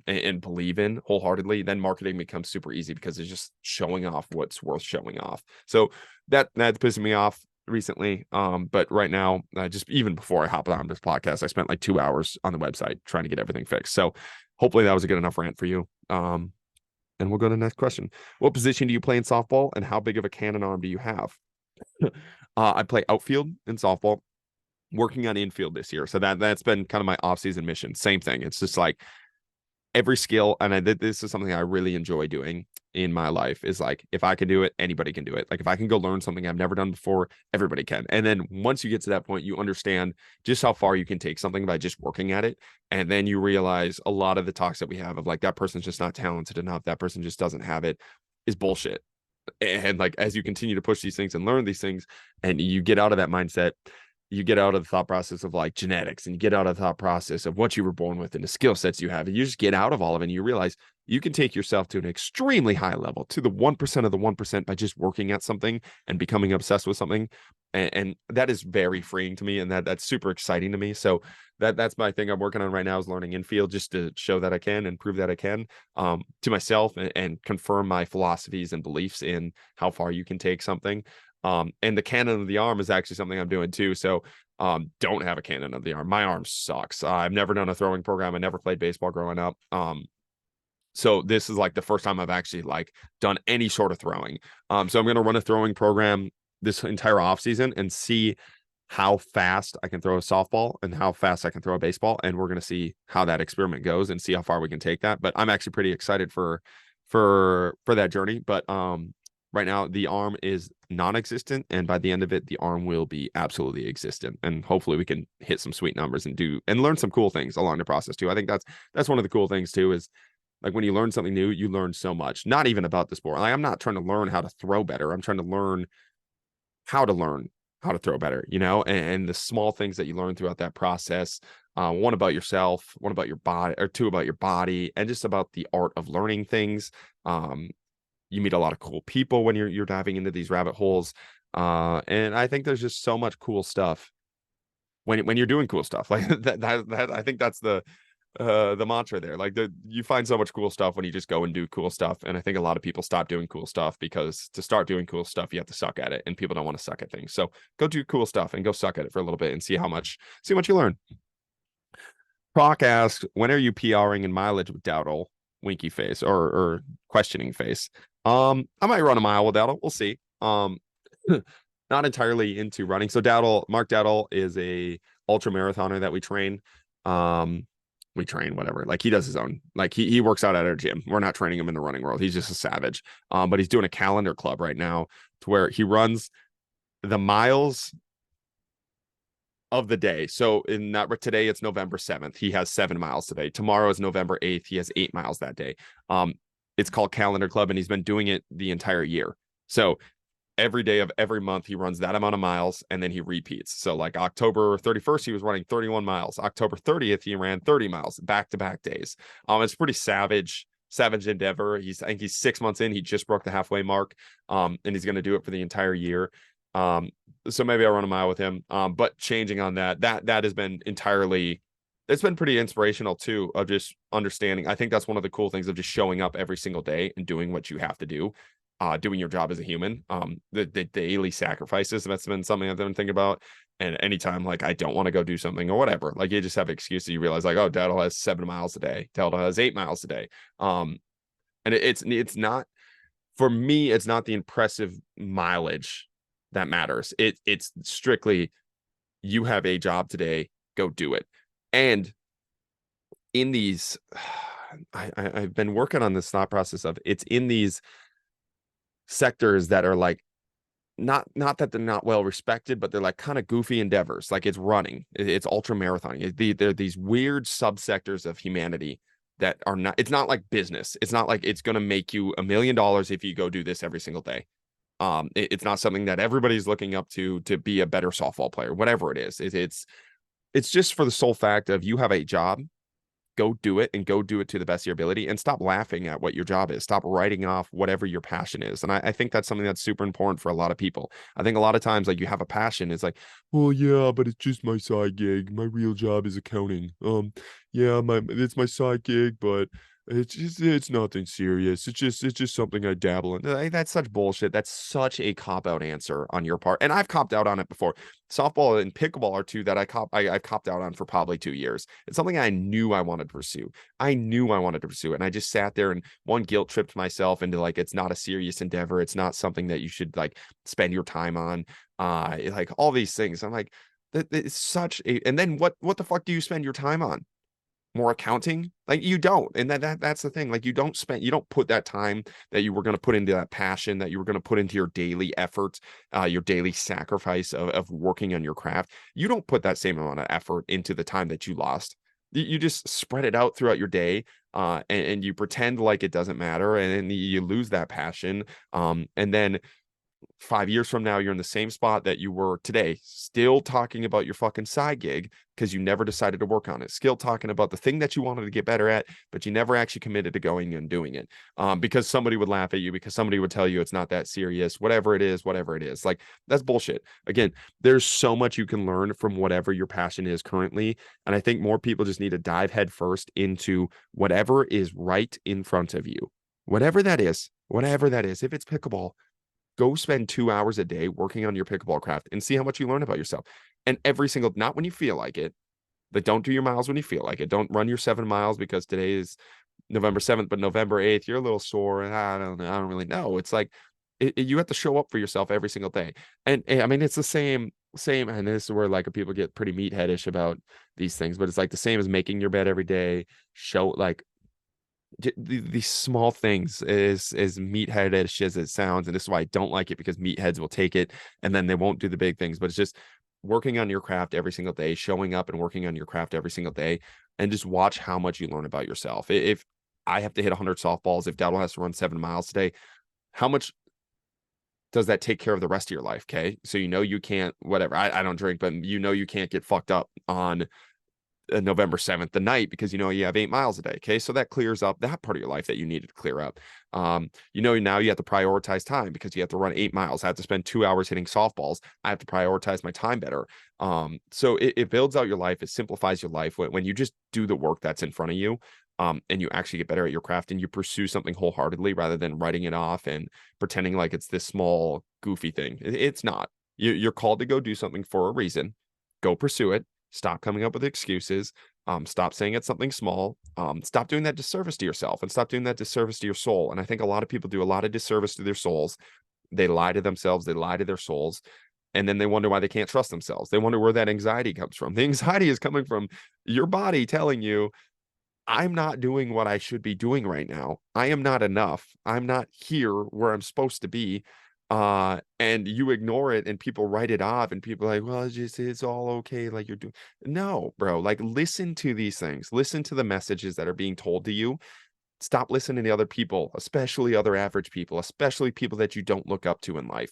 and believe in wholeheartedly, then marketing becomes super easy because it's just showing off what's worth showing off. So that's pissing me off recently. But right now, just even before I hopped on this podcast, I spent like 2 hours on the website trying to get everything fixed. So hopefully that was a good enough rant for you. And we'll go to the next question. What position do you play in softball and how big of a cannon arm do you have? I play outfield in softball, working on infield this year. So that's been kind of my off-season mission. Same thing. It's just like every skill. And this is something I really enjoy doing in my life is like, if I can do it, anybody can do it. Like if I can go learn something I've never done before, everybody can. And then once you get to that point, you understand just how far you can take something by just working at it. And then you realize a lot of the talks that we have of like, that person's just not talented enough, that person just doesn't have it, is bullshit. And like, as you continue to push these things and learn these things, and you get out of that mindset, you get out of the thought process of like genetics, and you get out of the thought process of what you were born with and the skill sets you have, and you just get out of all of it and you realize you can take yourself to an extremely high level, to the 1% of the 1%, by just working at something and becoming obsessed with something. And that is very freeing to me, and that's super exciting to me. So that's my thing I'm working on right now, is learning infield, just to show that I can and prove that I can to myself, and confirm my philosophies and beliefs in how far you can take something. And the cannon of the arm is actually something I'm doing too. So don't have a cannon of the arm. My arm sucks. I've never done a throwing program. I never played baseball growing up. So this is like the first time I've actually like done any sort of throwing. So I'm going to run a throwing program this entire off season and see how fast I can throw a softball and how fast I can throw a baseball. And we're going to see how that experiment goes and see how far we can take that. But I'm actually pretty excited for that journey. But right now the arm is non-existent, and by the end of it, the arm will be absolutely existent. And hopefully we can hit some sweet numbers and learn some cool things along the process too. I think that's one of the cool things too, is like when you learn something new, you learn so much, not even about the sport. Like I'm not trying to learn how to throw better. I'm trying to learn how to throw better, and the small things that you learn throughout that process. One about yourself, one about your body, or two about your body, and just about the art of learning things. You meet a lot of cool people when you're diving into these rabbit holes. And I think there's just so much cool stuff when you're doing cool stuff like that. I think that's the mantra there. Like you find so much cool stuff when you just go and do cool stuff. And I think a lot of people stop doing cool stuff because to start doing cool stuff, you have to suck at it, and people don't want to suck at things. So go do cool stuff and go suck at it for a little bit and see how much you learn. Proc asked, when are you PRing in mileage with Dowdle? Winky face or questioning face. I might run a mile with Dowdle. We'll see. not entirely into running. So Mark Dowdle is a ultra marathoner that we train. We train whatever. Like he does his own. Like he works out at our gym. We're not training him in the running world. He's just a savage. But he's doing a calendar club right now to where he runs the miles of the day. So in that today it's November 7th. He has 7 miles today. Tomorrow is November 8th. He has 8 miles that day. It's called Calendar Club, and he's been doing it the entire year. So every day of every month he runs that amount of miles, and then he repeats. So like October 31st he was running 31 miles. October 30th he ran 30 miles back-to-back days. It's pretty savage endeavor. I think he's 6 months in. He just broke the halfway mark, and he's going to do it for the entire year. So maybe I'll run a mile with him. But changing on that has been it's been pretty inspirational too, of just understanding. I think that's one of the cool things of just showing up every single day and doing what you have to do, doing your job as a human. The daily sacrifices, that's been something I've been thinking about. And anytime like I don't want to go do something or whatever, like you just have excuses. You realize like, oh, Daddle has 7 miles a day. Daddle has 8 miles a day. And it's not, for me, it's not the impressive mileage that matters. It's strictly, you have a job today, go do it. And in these, I've been working on this thought process of, it's in these sectors that are like not that they're not well respected, but they're like kind of goofy endeavors. Like it's running, it's ultra marathoning. They're these weird subsectors of humanity that are not, it's not like business. It's not like it's going to make you $1 million if you go do this every single day. It's not something that everybody's looking up to be a better softball player, whatever it is. It's just for the sole fact of, you have a job, go do it, and go do it to the best of your ability, and stop laughing at what your job is. Stop writing off whatever your passion is. And I think that's something that's super important for a lot of people. I think a lot of times, like, you have a passion, it's like, well, yeah, but it's just my side gig. My real job is accounting. Yeah, it's my side gig, but it's nothing serious. It's just something I dabble in. Like, that's such bullshit. That's such a cop-out answer on your part. And I've copped out on it before. Softball and pickleball are two that I've copped out on for probably 2 years. It's something I knew I wanted to pursue. And I just sat there and guilt tripped myself into like, it's not a serious endeavor. It's not something that you should like spend your time on. Like all these things. I'm like, it's such a, and then what the fuck do you spend your time on? More accounting? Like, you don't. And that's the thing. Like, you don't put that time that you were going to put into that passion, that you were going to put into your daily effort, your daily sacrifice of working on your craft. You don't put that same amount of effort into the time that you lost. You just spread it out throughout your day, and you pretend like it doesn't matter, and then you lose that passion. And then 5 years from now, you're in the same spot that you were today, still talking about your fucking side gig because you never decided to work on it. Still talking about the thing that you wanted to get better at, but you never actually committed to going and doing it, because somebody would laugh at you, because somebody would tell you it's not that serious, whatever it is. Like, that's bullshit. Again, there's so much you can learn from whatever your passion is currently. And I think more people just need to dive headfirst into whatever is right in front of you. Whatever that is, if it's pickleball, go spend 2 hours a day working on your pickleball craft and see how much you learn about yourself. And every single, not when you feel like it, but don't do your miles when you feel like it. Don't run your 7 miles because today is November 7th, but November 8th, you're a little sore. And I don't really know. It's like, you have to show up for yourself every single day. And I mean, it's the same. And this is where like people get pretty meatheadish about these things, but it's like the same as making your bed every day. Show like, these small things, is meatheadish as it sounds, and this is why I don't like it, because meatheads will take it and then they won't do the big things. But it's just working on your craft every single day, showing up and working on your craft every single day, and just watch how much you learn about yourself. If I have to hit 100 softballs, if Dowdle has to run 7 miles today, how much does that take care of the rest of your life? Okay, so you can't, whatever, I don't drink, but you can't get fucked up on November 7th, the night, because you have 8 miles a day. Okay, so that clears up that part of your life that you needed to clear up. Now you have to prioritize time, because you have to run 8 miles. I have to spend 2 hours hitting softballs. I have to prioritize my time better. So it builds out your life. It simplifies your life when you just do the work that's in front of you, and you actually get better at your craft, and you pursue something wholeheartedly rather than writing it off and pretending like it's this small goofy thing. It's not. You're called to go do something for a reason. Go pursue it. Stop coming up with excuses. Stop saying it's something small. Stop doing that disservice to yourself, and stop doing that disservice to your soul. And I think a lot of people do a lot of disservice to their souls They lie to themselves. They lie to their souls. And then they wonder why they can't trust themselves. They wonder where that anxiety comes from. The anxiety is coming from your body telling you, I'm not doing what I should be doing right now. I am not enough. I'm not here where I'm supposed to be. And you ignore it and people write it off and people are like, well, it's all okay. Like you're doing. No, bro, like listen to these things. Listen to the messages that are being told to you. Stop listening to other people, especially other average people, especially people that you don't look up to in life.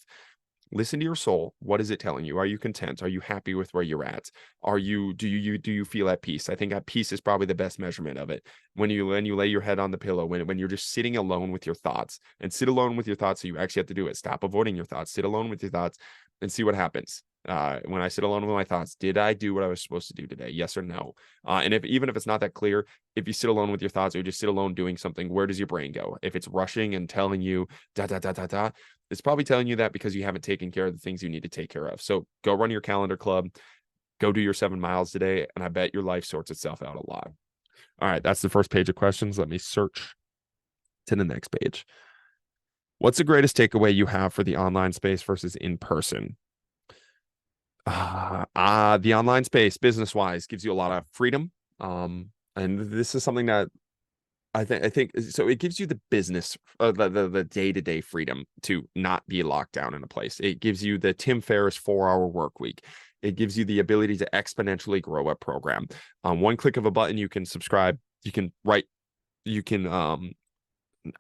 Listen to your soul. What is it telling you? Are you content? Are you happy with where you're at? Do you feel at peace? I think at peace is probably the best measurement of it. When you lay your head on the pillow, when you're just sitting alone with your thoughts, and sit alone with your thoughts, so you actually have to do it. Stop avoiding your thoughts. Sit alone with your thoughts and see what happens. When I sit alone with my thoughts, did I do what I was supposed to do today? Yes or no? And even if it's not that clear, if you sit alone with your thoughts or you just sit alone doing something, where does your brain go? If it's rushing and telling you da da da da da, it's probably telling you that because you haven't taken care of the things you need to take care of. So go run your calendar club, go do your 7 miles today, and I bet your life sorts itself out a lot. All right, that's the first page of questions. Let me search to the next page. What's the greatest takeaway you have for the online space versus in person? The online space, business wise, gives you a lot of freedom. And this is something that I think so. It gives you the business, the day-to-day freedom to not be locked down in a place. It gives you the Tim Ferriss 4-hour work week. It gives you the ability to exponentially grow a program. One click of a button, you can subscribe. You can write. You can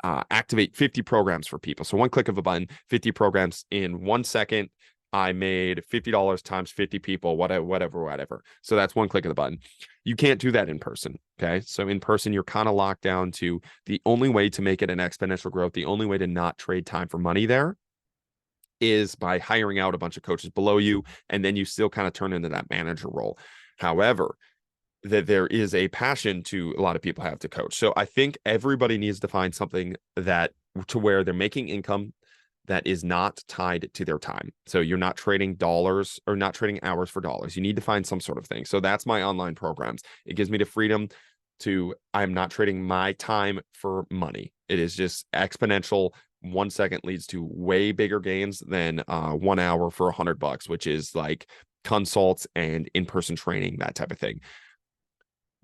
activate 50 programs for people. So one click of a button, 50 programs in 1 second. I made $50 times 50 people, whatever. So that's one click of the button. You can't do that in person. Okay. So in person, you're kind of locked down to the only way to make it an exponential growth. The only way to not trade time for money there is by hiring out a bunch of coaches below you. And then you still kind of turn into that manager role. However, that there is a passion to a lot of people have to coach. So I think everybody needs to find something that to where they're making income that is not tied to their time. So you're not trading dollars or not trading hours for dollars. You need to find some sort of thing. So that's my online programs. It gives me the freedom to, I'm not trading my time for money. It is just exponential. 1 second leads to way bigger gains than 1 hour for $100, which is like consults and in-person training, that type of thing.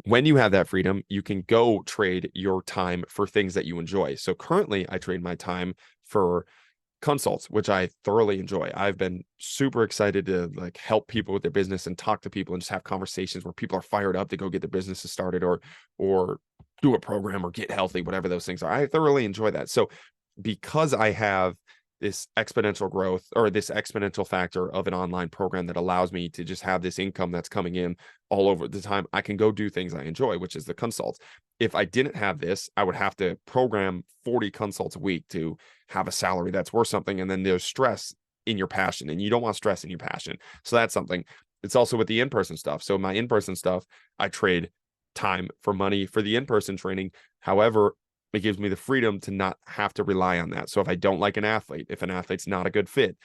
When you have that freedom, you can go trade your time for things that you enjoy. So currently I trade my time for consults, which I thoroughly enjoy. I've been super excited to like help people with their business and talk to people and just have conversations where people are fired up to go get their businesses started or do a program or get healthy, whatever those things are. I thoroughly enjoy that. So because I have this exponential growth or this exponential factor of an online program that allows me to just have this income that's coming in all over the time, I can go do things I enjoy, which is the consults. If I didn't have this, I would have to program 40 consults a week to have a salary that's worth something. And then there's stress in your passion, and you don't want stress in your passion. So that's something. It's also with the in-person stuff. So my in-person stuff, I trade time for money for the in-person training. However, it gives me the freedom to not have to rely on that. So if I don't like an athlete, if an athlete's not a good fit,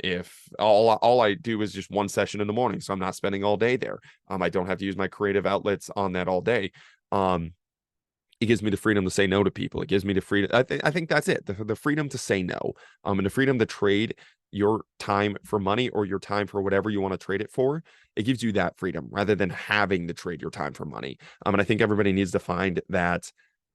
if all I do is just one session in the morning, so I'm not spending all day there. I don't have to use my creative outlets on that all day. It gives me the freedom to say no to people. It gives me the freedom. I think that's it. The freedom to say no. And the freedom to trade your time for money or your time for whatever you want to trade it for. It gives you that freedom rather than having to trade your time for money. And I think everybody needs to find that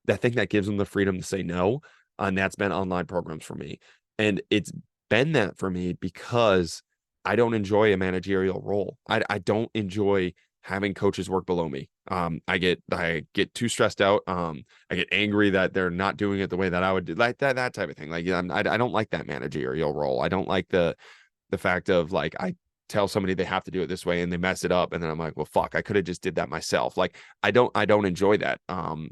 thing that gives them the freedom to say no. And that's been online programs for me. And it's been that for me because I don't enjoy a managerial role. I don't enjoy having coaches work below me. I get too stressed out. I get angry that they're not doing it the way that I would do, like that type of thing. Like I don't like that managerial role. I don't like the fact of like I tell somebody they have to do it this way and they mess it up, and then I'm like, well, fuck, I could have just did that myself. Like I don't enjoy that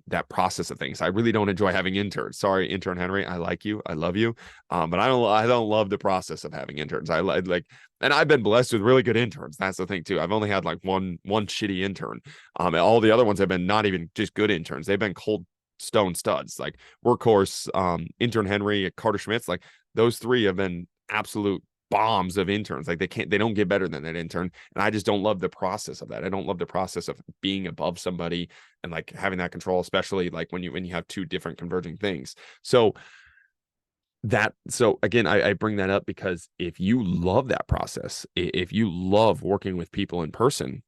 that process of things. I really don't enjoy having interns. Sorry, intern Henry, I like you, I love you, but I don't love the process of having interns. I like, and I've been blessed with really good interns. That's the thing too. I've only had like one shitty intern. And all the other ones have been not even just good interns. They've been cold stone studs, like workhorse, intern Henry, Carter Schmitz. Like those three have been absolute bombs of interns. Like they don't get better than that intern. And I just don't love the process of that. I don't love the process of being above somebody and like having that control, especially like when you have two different converging things. So So again, I bring that up because if you love that process, if you love working with people in person,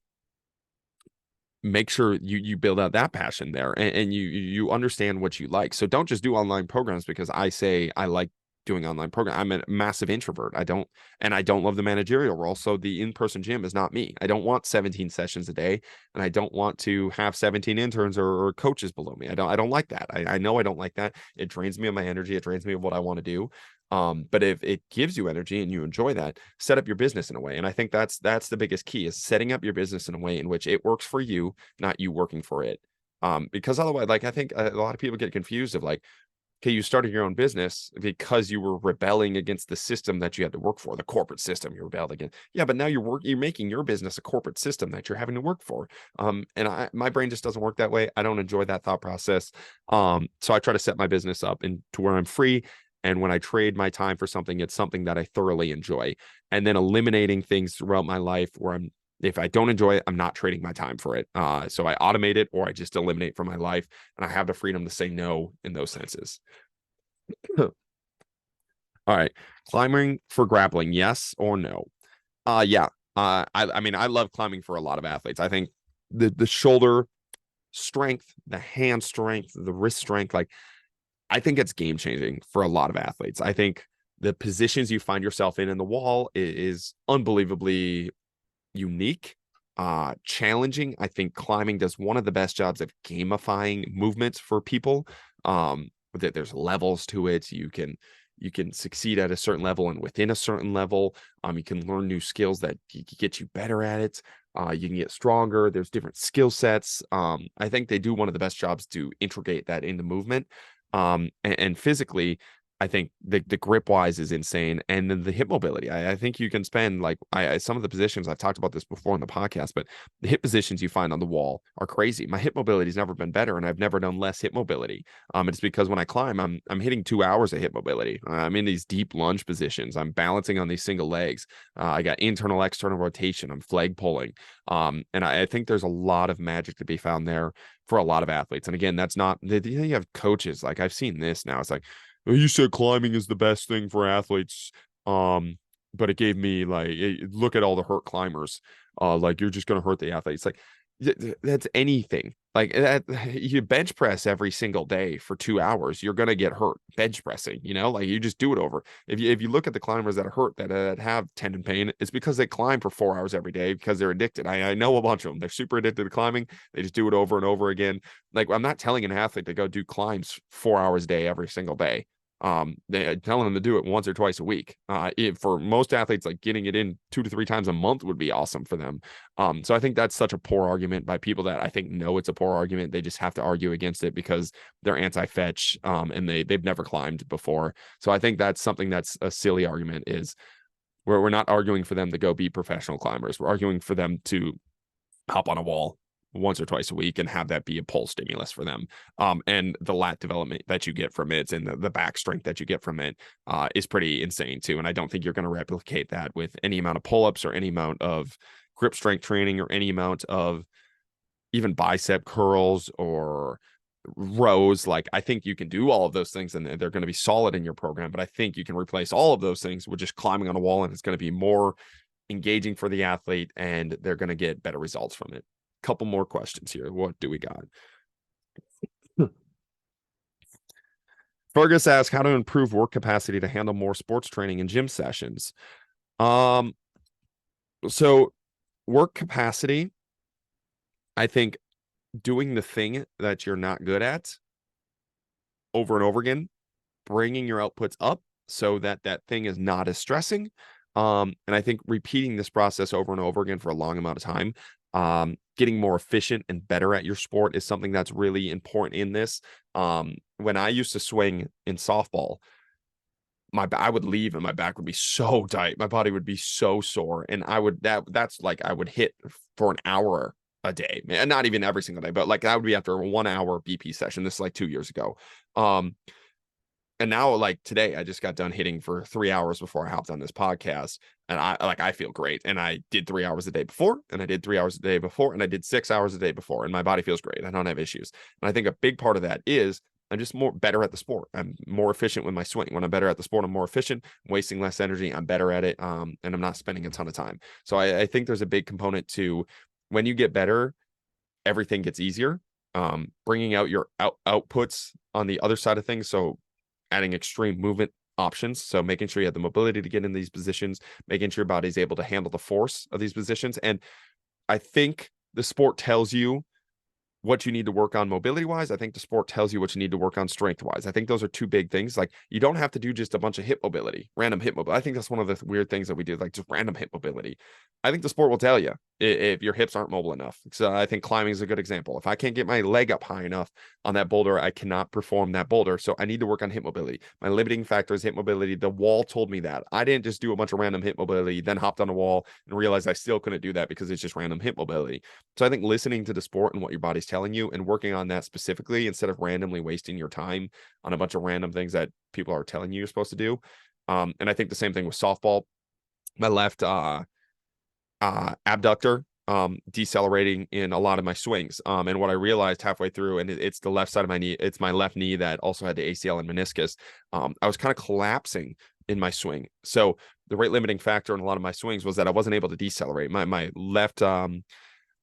make sure you build out that passion there, and you understand what you like. So don't just do online programs because I say I like doing online program. I'm a massive introvert. I don't love the managerial role. So the in-person gym is not me. I don't want 17 sessions a day, and I don't want to have 17 interns or coaches below me. I don't like that. I know I don't like that. It drains me of my energy. It drains me of what I want to do. But if it gives you energy and you enjoy that, set up your business in a way. And I think that's the biggest key, is setting up your business in a way in which it works for you, not you working for it. Because otherwise, like, I think a lot of people get confused of like, okay, you started your own business because you were rebelling against the system that you had to work for, the corporate system you rebelled against. Yeah, but now you're making your business a corporate system that you're having to work for. My brain just doesn't work that way. I don't enjoy that thought process. So I try to set my business up and to where I'm free. And when I trade my time for something, it's something that I thoroughly enjoy. And then eliminating things throughout my life where if I don't enjoy it, I'm not trading my time for it. So I automate it or I just eliminate from my life, and I have the freedom to say no in those senses. All right. Climbing for grappling, yes or no? Yeah. I mean, I love climbing for a lot of athletes. I think the shoulder strength, the hand strength, the wrist strength, like, I think it's game changing for a lot of athletes. I think the positions you find yourself in the wall is unbelievably unique, challenging. I think climbing does one of the best jobs of gamifying movements for people. That there's levels to it. You can succeed at a certain level, and within a certain level, you can learn new skills that get you better at it. You can get stronger. There's different skill sets. I think they do one of the best jobs to integrate that into movement. And physically, I think the grip wise is insane, and then the hip mobility. I think you can spend like some of the positions, I've talked about this before in the podcast, but the hip positions you find on the wall are crazy. My hip mobility's never been better, and I've never done less hip mobility. It's because when I climb, I'm hitting 2 hours of hip mobility. I'm in these deep lunge positions. I'm balancing on these single legs. I got internal external rotation. I'm flag pulling. And I think there's a lot of magic to be found there for a lot of athletes. And again, that's not you have coaches, like, I've seen this now. It's like, "Oh, you said climbing is the best thing for athletes, but it gave me like, look at all the hurt climbers. Like, you're just going to hurt the athletes." Like, that's anything. Like that, you bench press every single day for 2 hours, you're going to get hurt bench pressing. Like, you just do it over. If you look at the climbers that are hurt, that have tendon pain, it's because they climb for 4 hours every day because they're addicted. I know a bunch of them. They're super addicted to climbing. They just do it over and over again. Like, I'm not telling an athlete to go do climbs 4 hours a day every single day. They telling them to do it once or twice a week. For most athletes, like, getting it in 2 to 3 times a month would be awesome for them. So I think that's such a poor argument by people that I think know it's a poor argument. They just have to argue against it because they're anti-fetch, and they've never climbed before. So I think that's something that's a silly argument, is where we're not arguing for them to go be professional climbers. We're arguing for them to hop on a wall once or twice a week and have that be a pull stimulus for them. And the lat development that you get from it, and the back strength that you get from it, is pretty insane too. And I don't think you're going to replicate that with any amount of pull-ups or any amount of grip strength training or any amount of even bicep curls or rows. Like, I think you can do all of those things and they're going to be solid in your program, but I think you can replace all of those things with just climbing on a wall, and it's going to be more engaging for the athlete, and they're going to get better results from it. Couple more questions here. What do we got? Fergus asks, how to improve work capacity to handle more sports training and gym sessions. So work capacity, I think doing the thing that you're not good at over and over again, bringing your outputs up so that that thing is not as stressing. And I think repeating this process over and over again for a long amount of time, getting more efficient and better at your sport is something that's really important in this. When I used to swing in softball, I would leave and my back would be so tight. My body would be so sore. And that's like, I would hit for an hour a day, man, not even every single day, but like, that would be after a 1 hour BP session. This is like 2 years ago. And now, like, today, I just got done hitting for 3 hours before I hopped on this podcast. And I feel great. And I did 3 hours a day before, and I did 3 hours a day before, and I did 6 hours a day before, and my body feels great. I don't have issues. And I think a big part of that is I'm just more better at the sport. I'm more efficient with my swing. When I'm better at the sport, I'm more efficient, I'm wasting less energy. I'm better at it. And I'm not spending a ton of time. So I think there's a big component to when you get better, everything gets easier. Bringing out your outputs on the other side of things. So adding extreme movement options. So making sure you have the mobility to get in these positions, making sure your body's able to handle the force of these positions. And I think the sport tells you what you need to work on mobility wise. I think the sport tells you what you need to work on strength wise. I think those are two big things. Like you don't have to do just a bunch of hip mobility, random hip mobility. I think that's one of the weird things that we do, like just random hip mobility. I think the sport will tell you if your hips aren't mobile enough. So I think climbing is a good example. If I can't get my leg up high enough on that boulder, I cannot perform that boulder. So I need to work on hip mobility. My limiting factor is hip mobility. The wall told me that. I didn't just do a bunch of random hip mobility, then hopped on a wall and realized I still couldn't do that because it's just random hip mobility. So I think listening to the sport and what your body's telling you and working on that specifically instead of randomly wasting your time on a bunch of random things that people are telling you you're supposed to do. And I think the same thing with softball. My left abductor decelerating in a lot of my swings. And what I realized halfway through, and it's the left side of my knee, it's my left knee that also had the ACL and meniscus. I was kind of collapsing in my swing. So the rate limiting factor in a lot of my swings was that I wasn't able to decelerate. My left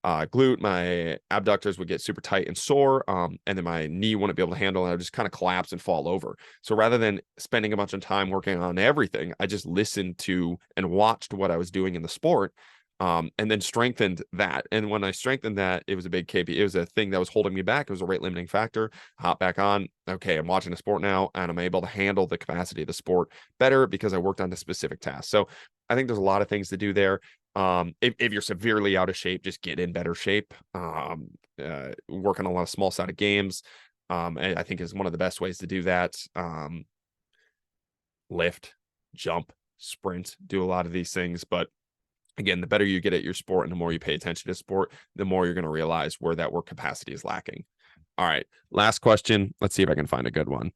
glute, my abductors would get super tight and sore, and then my knee wouldn't be able to handle it. I would just kind of collapse and fall over. So rather than spending a bunch of time working on everything, I just listened to and watched what I was doing in the sport, and then strengthened that. And when I strengthened that, it was a big KP. It was a thing that was holding me back. It was a rate limiting factor. Hop back on. Okay, I'm watching the sport now, and I'm able to handle the capacity of the sport better because I worked on the specific task. So I think there's a lot of things to do there. If you're severely out of shape, just get in better shape. Work on a lot of small sided games. I think is one of the best ways to do that. Lift, jump, sprint, do a lot of these things. But again, the better you get at your sport and the more you pay attention to sport, the more you're going to realize where that work capacity is lacking. All right. Last question. Let's see if I can find a good one.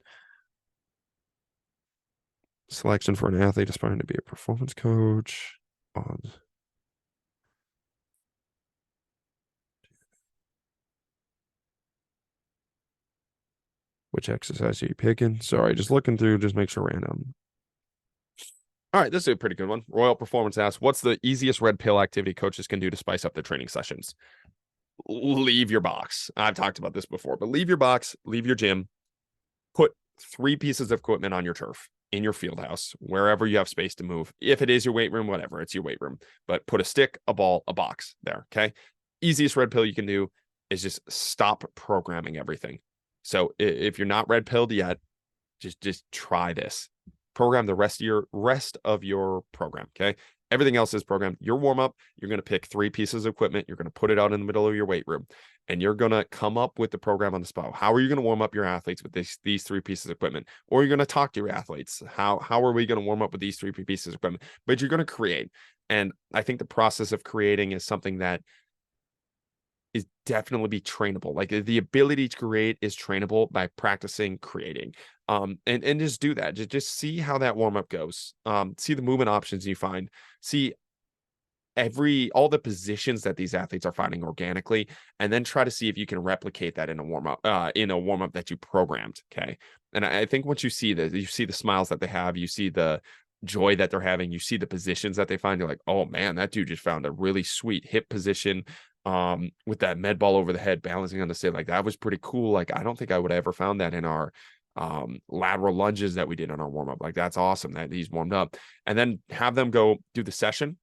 Selection for an athlete aspiring to be a performance coach. Odds. Which exercise are you picking? Sorry, just looking through, just make sure random. All right, this is a pretty good one. Royal Performance asks, what's the easiest red pill activity coaches can do to spice up their training sessions? Leave your box. I've talked about this before, but leave your box, leave your gym, put 3 pieces of equipment on your turf in your field house, wherever you have space to move. If it is your weight room, whatever, it's your weight room, but put a stick, a ball, a box there. Okay. Easiest red pill you can do is just stop programming everything. So if you're not red pilled yet, just try this. Program the rest of your program. Okay. Everything else is programmed. Your warm up, you're going to pick 3 pieces of equipment. You're going to put it out in the middle of your weight room, and you're going to come up with the program on the spot. How are you going to warm up your athletes with these 3 pieces of equipment? Or you're going to talk to your athletes. How are we going to warm up with these 3 pieces of equipment? But you're going to create. And I think the process of creating is something that is definitely be trainable. Like the ability to create is trainable by practicing creating. And just do that. Just see how that warm up goes. See the movement options you find. See all the positions that these athletes are finding organically, and then try to see if you can replicate that in a warm up that you programmed. Okay. And I think once you see the smiles that they have, you see the joy that they're having, you see the positions that they find, you're like, oh man, that dude just found a really sweet hip position with that med ball over the head balancing on the side. Like that was pretty cool. Like I don't think I would have ever found that in our lateral lunges that we did on our warm-up. Like that's awesome that he's warmed up. And then have them go do the session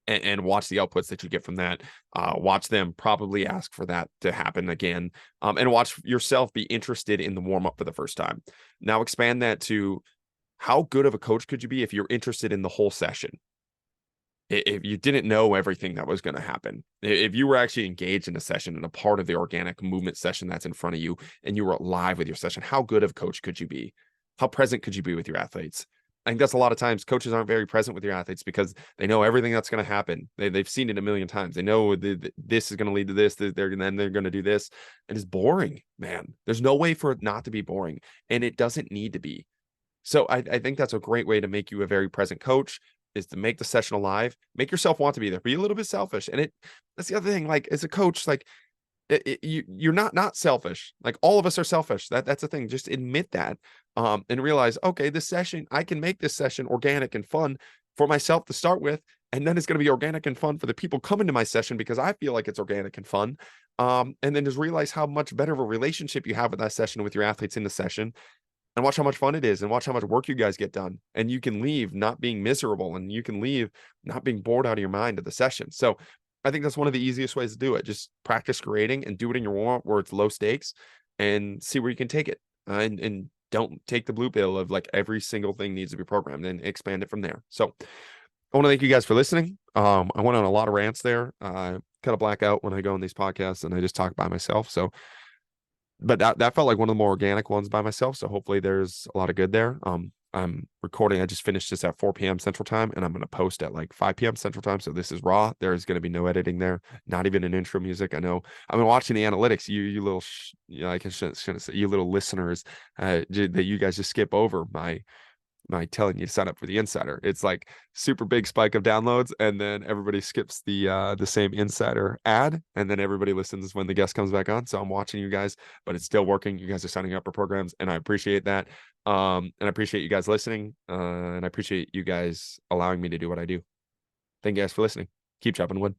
and watch the outputs that you get from that. Watch them probably ask for that to happen again, and watch yourself be interested in the warm-up for the first time. Now expand that to how good of a coach could you be if you're interested in the whole session? If you didn't know everything that was going to happen, if you were actually engaged in a session and a part of the organic movement session that's in front of you, and you were live with your session, how good of a coach could you be? How present could you be with your athletes? I think that's a lot of times coaches aren't very present with your athletes because they know everything that's going to happen. They've seen it a million times. They know this is going to lead to this. They're going to do this. And it's boring, man. There's no way for it not to be boring, and it doesn't need to be. So I think that's a great way to make you a very present coach, is to make the session alive, make yourself want to be there, be a little bit selfish. And that's the other thing, like as a coach, like you're not selfish. Like, all of us are selfish. That's the thing. Just admit that, and realize, okay, this session, I can make this session organic and fun for myself to start with, and then it's going to be organic and fun for the people coming to my session because I feel like it's organic and fun. And then just realize how much better of a relationship you have with that session, with your athletes in the session, and watch how much fun it is, and watch how much work you guys get done. And you can leave not being miserable, and you can leave not being bored out of your mind at the session. So I think that's one of the easiest ways to do it. Just practice grading and do it in your warm up where it's low stakes, and see where you can take it. And don't take the blue pill of like every single thing needs to be programmed, and expand it from there. So I want to thank you guys for listening. I went on a lot of rants there. Kind of black out when I go on these podcasts and I just talk by myself. So, but that felt like one of the more organic ones by myself. So hopefully there's a lot of good there. I'm recording. I just finished this at 4 p.m. Central Time, and I'm going to post at like 5 p.m. Central Time. So this is raw. There's going to be no editing there, not even an intro music. I know I've been watching the analytics. You little, I shouldn't say, you little listeners, that you guys just skip over my telling you to sign up for the insider. It's like super big spike of downloads, and then everybody skips the same insider ad, and then everybody listens when the guest comes back on. So I'm watching you guys, but it's still working. You guys are signing up for programs, and I appreciate that. And I appreciate you guys listening, and I appreciate you guys allowing me to do what I do. Thank you guys for listening. Keep chopping wood.